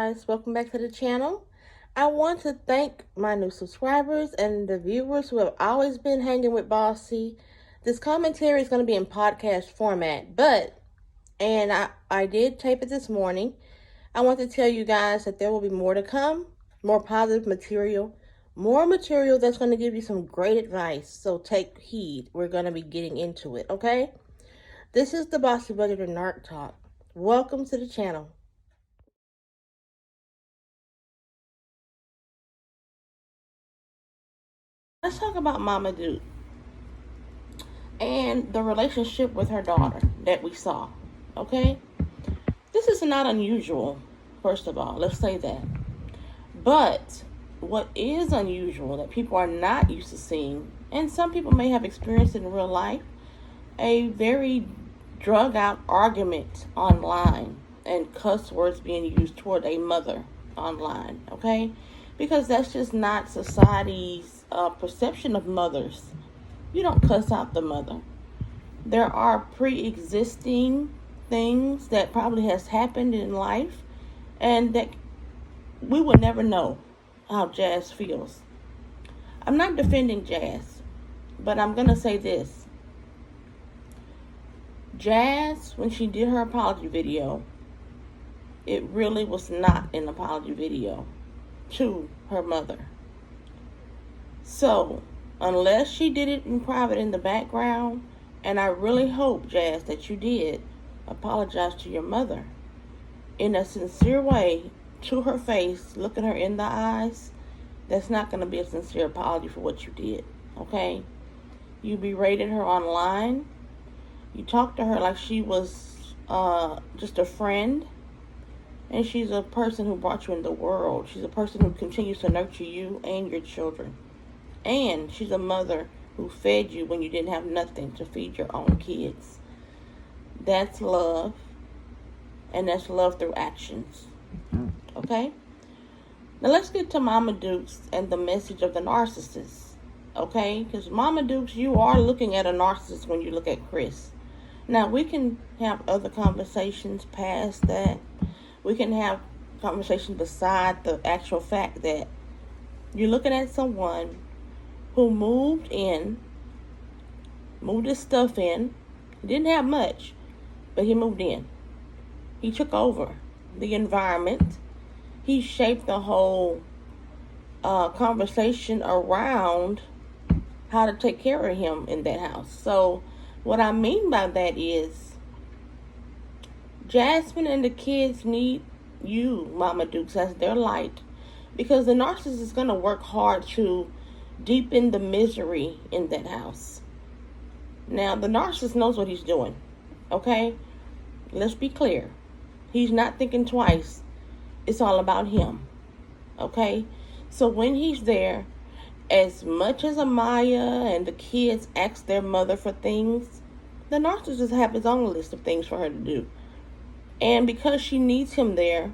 guys, welcome back to the channel. I want to thank my new subscribers and the viewers who have always been hanging with Bossy. This commentary is going to be in podcast format, and I did tape it this morning. I want to tell you guys that there will be more to come, more positive material, more material that's going to give you some great advice, so take heed. We're going to be getting into it, okay? This is the Bossy Budgeter Narc Talk. Welcome to the channel. Let's talk about Mama Duke and the relationship with her daughter that we saw, okay? This is not unusual, first of all. Let's say that. But what is unusual that people are not used to seeing, and some people may have experienced it in real life, a very drug out argument online and cuss words being used toward a mother online, okay? Because that's just not society's perception of mothers. You don't cuss out the mother. There are pre-existing things that probably has happened in life and that we would never know how Jazz feels. I'm not defending Jazz, but I'm going to say this. Jazz, when she did her apology video, it really was not an apology video to her mother. So, unless she did it in private in the background, and I really hope, Jazz, that you did apologize to your mother in a sincere way, to her face, looking her in the eyes, that's not going to be a sincere apology for what you did, okay? You berated her online. You talked to her like she was just a friend. And she's a person who brought you in the world. She's a person who continues to nurture you and your children. And she's a mother who fed you when you didn't have nothing to feed your own kids. That's love. And that's love through actions. Okay? Now let's get to Mama Dukes and the message of the narcissist. Okay? Because Mama Dukes, you are looking at a narcissist when you look at Chris. Now we can have other conversations past that. We can have conversation beside the actual fact that you're looking at someone who moved his stuff in. He didn't have much, but he moved in. He took over the environment. He shaped the whole conversation around how to take care of him in that house. So what I mean by that is, Jasmine and the kids need you, Mama Dukes, as their light, because the narcissist is going to work hard to deepen the misery in that house. Now, the narcissist knows what he's doing, okay? Let's be clear. He's not thinking twice. It's all about him, okay? So when he's there, as much as Amaya and the kids ask their mother for things, the narcissist have his own list of things for her to do. And because she needs him there,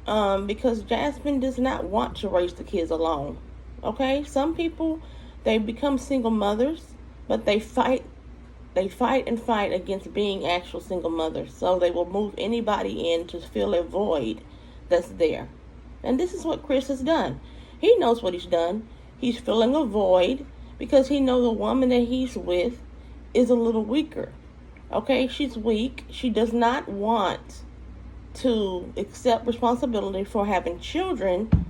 because Jasmine does not want to raise the kids alone. Okay? Some people, they become single mothers, but they fight against being actual single mothers. So they will move anybody in to fill a void that's there. And this is what Chris has done. He knows what he's done. He's filling a void because he knows the woman that he's with is a little weaker. Okay, she's weak. She does not want to accept responsibility for having children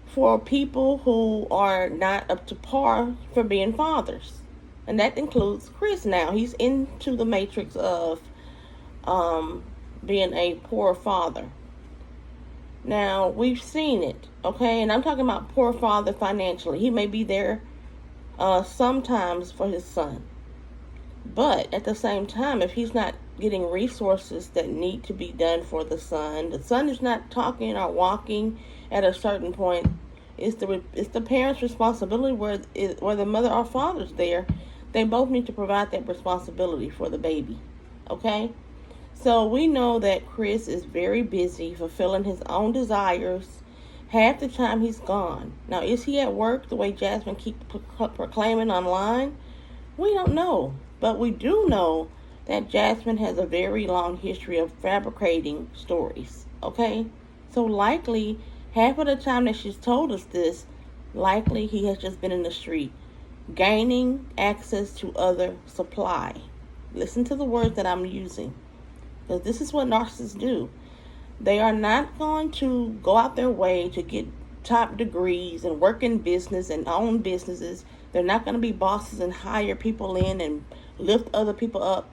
for people who are not up to par for being fathers. And that includes Chris now. He's into the matrix of being a poor father. Now, we've seen it, okay? And I'm talking about poor father financially. He may be there sometimes for his son. But at the same time, if he's not getting resources that need to be done for the son is not talking or walking at a certain point, it's the parent's responsibility, where the mother or father's there. They both need to provide that responsibility for the baby, okay? So we know that Chris is very busy fulfilling his own desires. Half the time he's gone. Now, is he at work the way Jasmine keeps proclaiming online? We don't know. But we do know that Jasmine has a very long history of fabricating stories, okay? So likely, half of the time that she's told us this, likely he has just been in the street, gaining access to other supply. Listen to the words that I'm using, because this is what narcissists do. They are not going to go out their way to get top degrees and work in business and own businesses. They're not going to be bosses and hire people in and lift other people up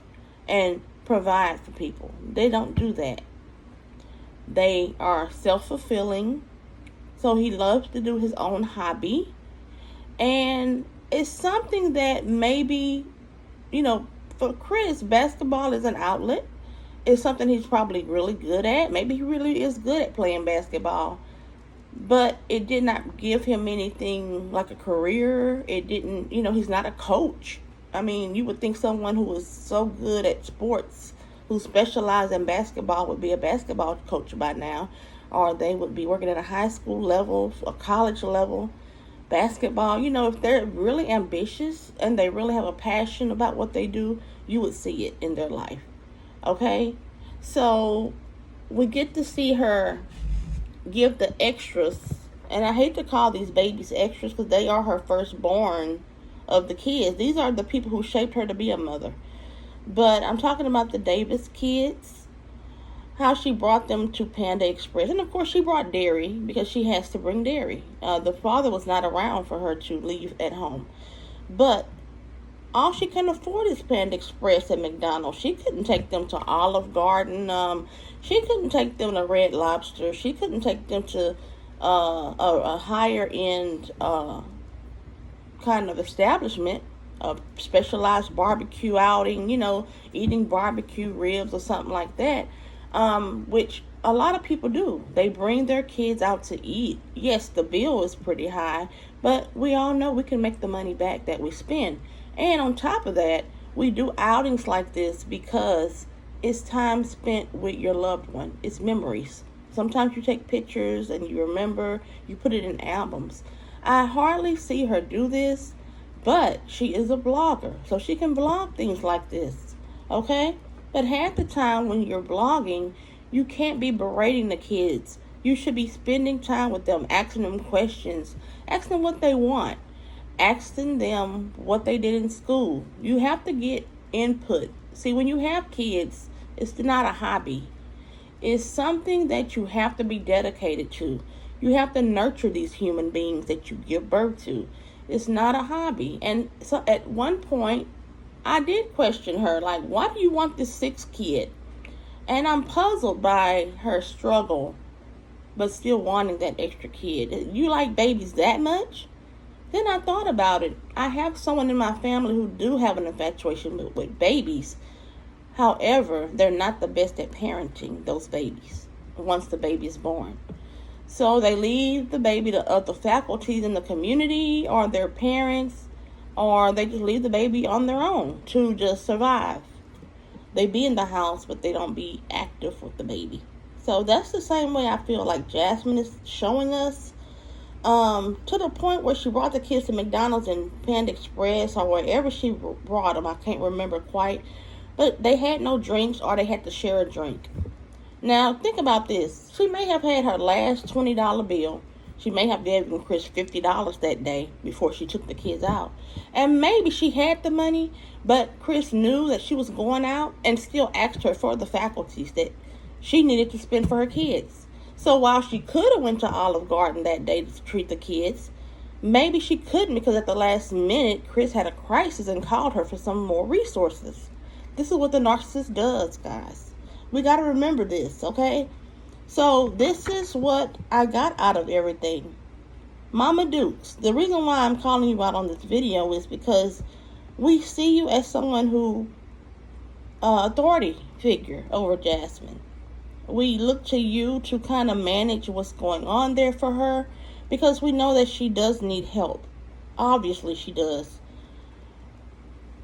and provide for people. They don't do that. They are self-fulfilling. So he loves to do his own hobby. And it's something that maybe, for Chris, basketball is an outlet. It's something he's probably really good at. Maybe he really is good at playing basketball. But it did not give him anything like a career. It didn't, he's not a coach. I mean, you would think someone who is so good at sports, who specialized in basketball, would be a basketball coach by now. Or they would be working at a high school level, a college level. Basketball, if they're really ambitious and they really have a passion about what they do, you would see it in their life. Okay? So we get to see her give the extras, and I hate to call these babies extras because they are her firstborn of the kids. These are the people who shaped her to be a mother. But I'm talking about the Davis kids, how she brought them to Panda Express. And of course she brought dairy because she has to bring dairy. The father was not around for her to leave at home. But all she can afford is Panda Express at McDonald's. She couldn't take them to Olive Garden. She couldn't take them to Red Lobster. She couldn't take them to a higher end kind of establishment, a specialized barbecue outing, eating barbecue ribs or something like that, which a lot of people do. They bring their kids out to eat. Yes, the bill is pretty high, but we all know we can make the money back that we spend. And on top of that, we do outings like this because it's time spent with your loved one. It's memories. Sometimes you take pictures and you remember, you put it in albums. I hardly see her do this, but she is a blogger, so she can blog things like this, okay? But half the time when you're blogging, you can't be berating the kids. You should be spending time with them, asking them questions, asking them what they want, asking them what they did in school. You have to get input. See, when you have kids, it's not a hobby. It's something that you have to be dedicated to. You have to nurture these human beings that you give birth to. It's not a hobby. And so at one point, I did question her, like, why do you want this sixth kid? And I'm puzzled by her struggle, but still wanting that extra kid. You like babies that much? Then I thought about it. I have someone in my family who do have an infatuation with babies. However, they're not the best at parenting those babies once the baby is born. So they leave the baby to other faculties in the community or their parents, or they just leave the baby on their own to just survive. They be in the house, but they don't be active with the baby. So that's the same way I feel like Jasmine is showing us. To the point where she brought the kids to McDonald's and Panda Express or wherever she brought them. I can't remember quite. But they had no drinks or they had to share a drink. Now, think about this. She may have had her last $20 bill. She may have given Chris $50 that day before she took the kids out. And maybe she had the money, but Chris knew that she was going out and still asked her for the faculties that she needed to spend for her kids. So while she could have went to Olive Garden that day to treat the kids, maybe she couldn't because at the last minute, Chris had a crisis and called her for some more resources. This is what the narcissist does, guys. We got to remember this, okay? So this is what I got out of everything. Mama Dukes, the reason why I'm calling you out on this video is because we see you as someone who, authority figure over Jasmine. We look to you to kind of manage what's going on there for her because we know that she does need help. Obviously she does.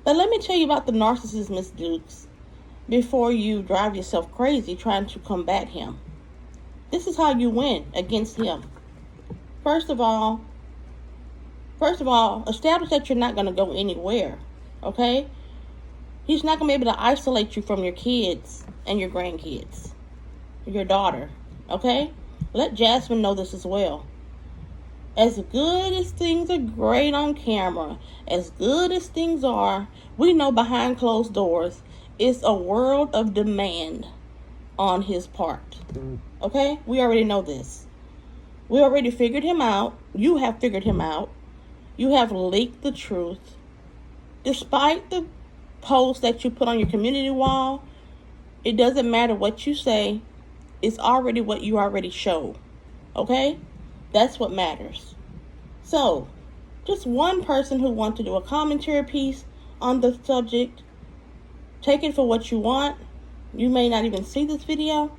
But let me tell you about the narcissist, Miss Dukes, before you drive yourself crazy trying to combat him. This is how you win against him. First of all, establish that you're not going to go anywhere, okay? He's not going to be able to isolate you from your kids and your grandkids, your daughter, okay? Let Jasmine know this as well. As good as things are great on camera, as good as things are, we know behind closed doors, it's a world of demand on his part. Okay? We already know this. We already figured him out. You have figured him out. You have leaked the truth. Despite the post that you put on your community wall, it doesn't matter what you say. It's already what you already show. Okay? That's what matters. So, just one person who wants to do a commentary piece on the subject. Take it for what you want. You may not even see this video,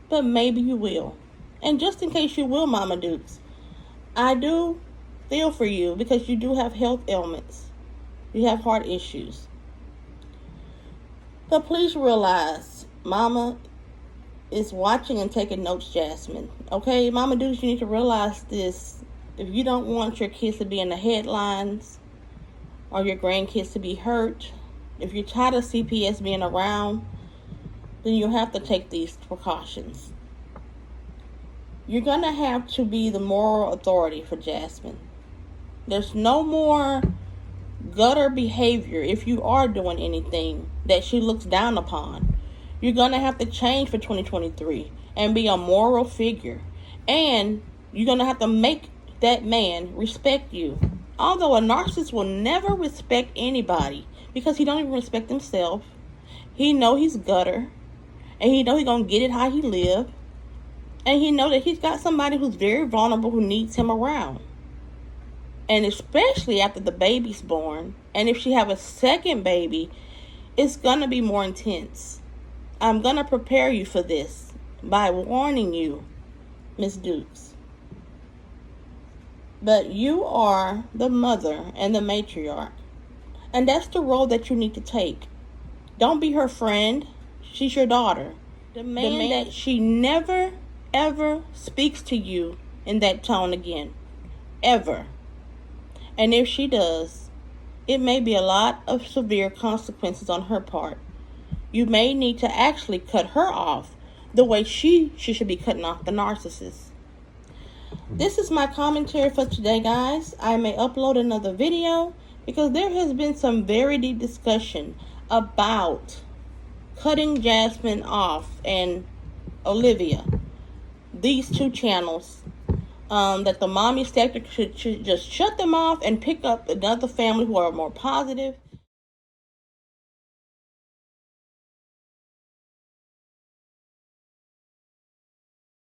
but maybe you will. And just in case you will, Mama Dukes, I do feel for you because you do have health ailments. You have heart issues. But please realize, Mama is watching and taking notes, Jasmine. Okay, Mama Dukes, you need to realize this. If you don't want your kids to be in the headlines or your grandkids to be hurt, if you're tired of CPS being around, then you have to take these precautions. You're going to have to be the moral authority for Jasmine. There's no more gutter behavior if you are doing anything that she looks down upon. You're going to have to change for 2023 and be a moral figure. And you're going to have to make that man respect you. Although a narcissist will never respect anybody because he don't even respect himself. He know he's gutter. And he know he's going to get it how he live. And he know that he's got somebody who's very vulnerable who needs him around. And especially after the baby's born. And if she have a second baby, it's going to be more intense. I'm going to prepare you for this by warning you, Miss Dukes. But you are the mother and the matriarch. And that's the role that you need to take. Don't be her friend. She's your daughter. Demand that she never, ever speaks to you in that tone again. Ever. And if she does, it may be a lot of severe consequences on her part. You may need to actually cut her off the way she should be cutting off the narcissist. This is my commentary for today, guys. I may upload another video because there has been some very deep discussion about cutting Jasmine off and Olivia. These two channels. That the mommy sector should just shut them off and pick up another family who are more positive